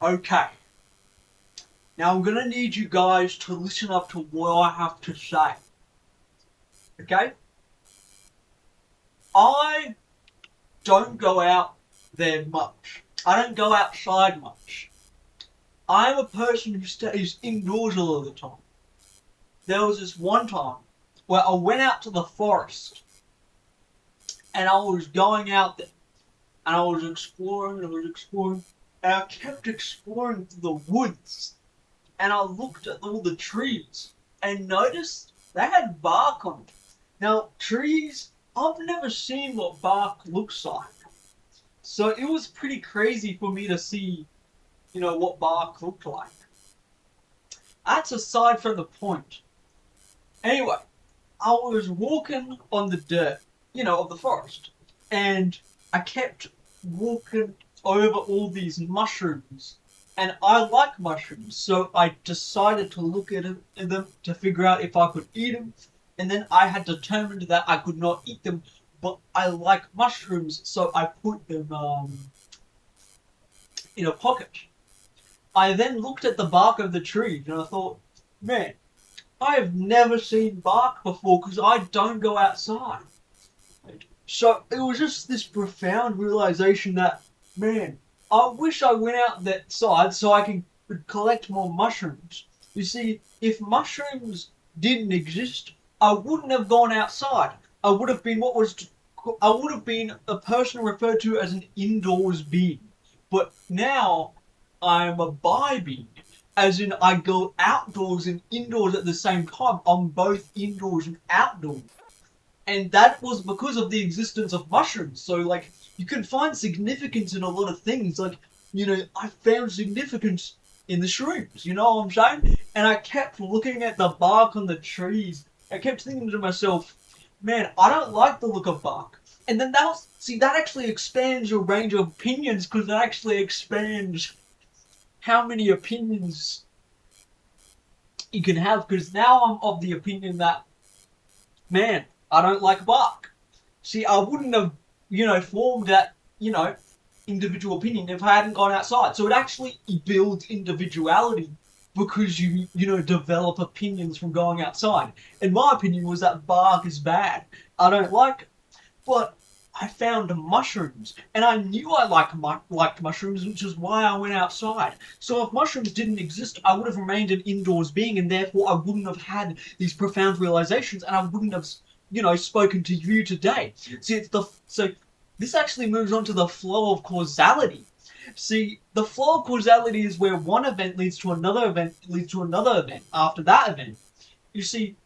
Okay. Now I'm gonna need you guys to listen up to what I have to say. Okay? I don't go out there much. I don't go outside much. I'm a person who stays indoors a lot of the time. There was this one time where I went out to the forest and I was going out there and I was exploring and I kept exploring the woods and I looked at all the trees and noticed they had bark on them. Now, trees, I've never seen what bark looks like. So it was pretty crazy for me to see, what bark looked like. That's aside from the point. Anyway, I was walking on the dirt, of the forest, and I kept walking over all these mushrooms. And I like mushrooms, so I decided to look at them to figure out if I could eat them. And then I had determined that I could not eat them, but I like mushrooms, so I put them in a pocket. I then looked at the bark of the tree and I thought, man, I have never seen bark before because I don't go outside. So it was just this profound realization that, man, I wish I went out that side so I could collect more mushrooms. You see, if mushrooms didn't exist, I wouldn't have gone outside. I would have been a person referred to as an indoors being. But now I'm a bi being. As in, I go outdoors and indoors at the same time. I'm both indoors and outdoors. And that was because of the existence of mushrooms. So, you can find significance in a lot of things. I found significance in the shrooms, you know what I'm saying? And I kept looking at the bark on the trees. I kept thinking to myself, man, I don't like the look of bark. And then that actually expands your range of opinions because it actually expands how many opinions you can have. Because now I'm of the opinion that, man, I don't like bark. See, I wouldn't have, formed that, individual opinion if I hadn't gone outside. So it actually builds individuality because you develop opinions from going outside. And my opinion was that bark is bad. I don't like it. But I found mushrooms, and I knew I liked mushrooms, which is why I went outside. So if mushrooms didn't exist, I would have remained an indoors being, and therefore I wouldn't have had these profound realizations, and I wouldn't have, spoken to you today. See, so this actually moves on to the flow of causality. See, the flow of causality is where one event leads to another event, leads to another event after that event. You see,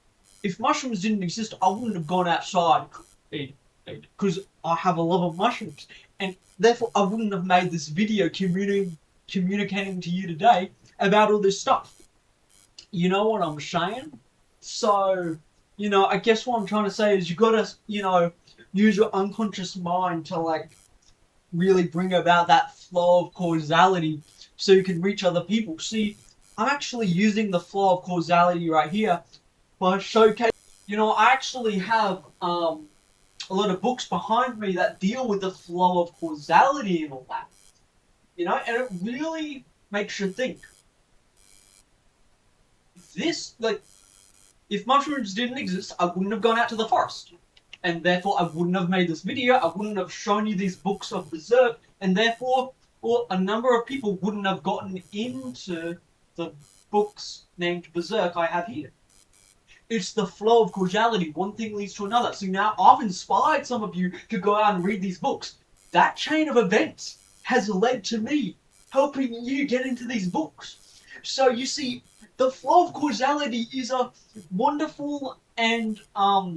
if mushrooms didn't exist, I wouldn't have gone outside because I have a love of mushrooms. And therefore, I wouldn't have made this video communicating to you today about all this stuff. You know what I'm saying? So, I guess what I'm trying to say is you gotta, use your unconscious mind to, really bring about that flow of causality so you can reach other people. See, I'm actually using the flow of causality right here for showcase. I actually have, a lot of books behind me that deal with the flow of causality and all that. And it really makes you think. If mushrooms didn't exist, I wouldn't have gone out to the forest. And therefore, I wouldn't have made this video, I wouldn't have shown you these books of Berserk, and therefore, a number of people wouldn't have gotten into the books named Berserk I have here. It's the flow of causality. One thing leads to another. So now I've inspired some of you to go out and read these books. That chain of events has led to me helping you get into these books. So you see, the flow of causality is a wonderful and a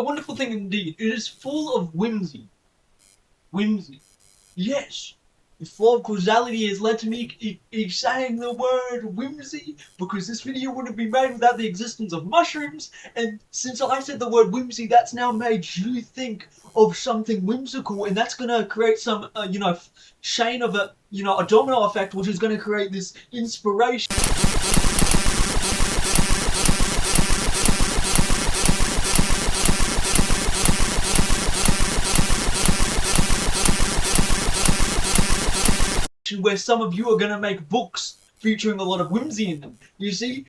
wonderful thing indeed. It is full of whimsy. Whimsy. Yes. The flow of causality has led to me saying the word whimsy because this video wouldn't be made without the existence of mushrooms. And since I said the word whimsy, that's now made you think of something whimsical, and that's going to create some, chain of a domino effect, which is going to create this inspiration. where some of you are going to make books featuring a lot of whimsy in them. You see,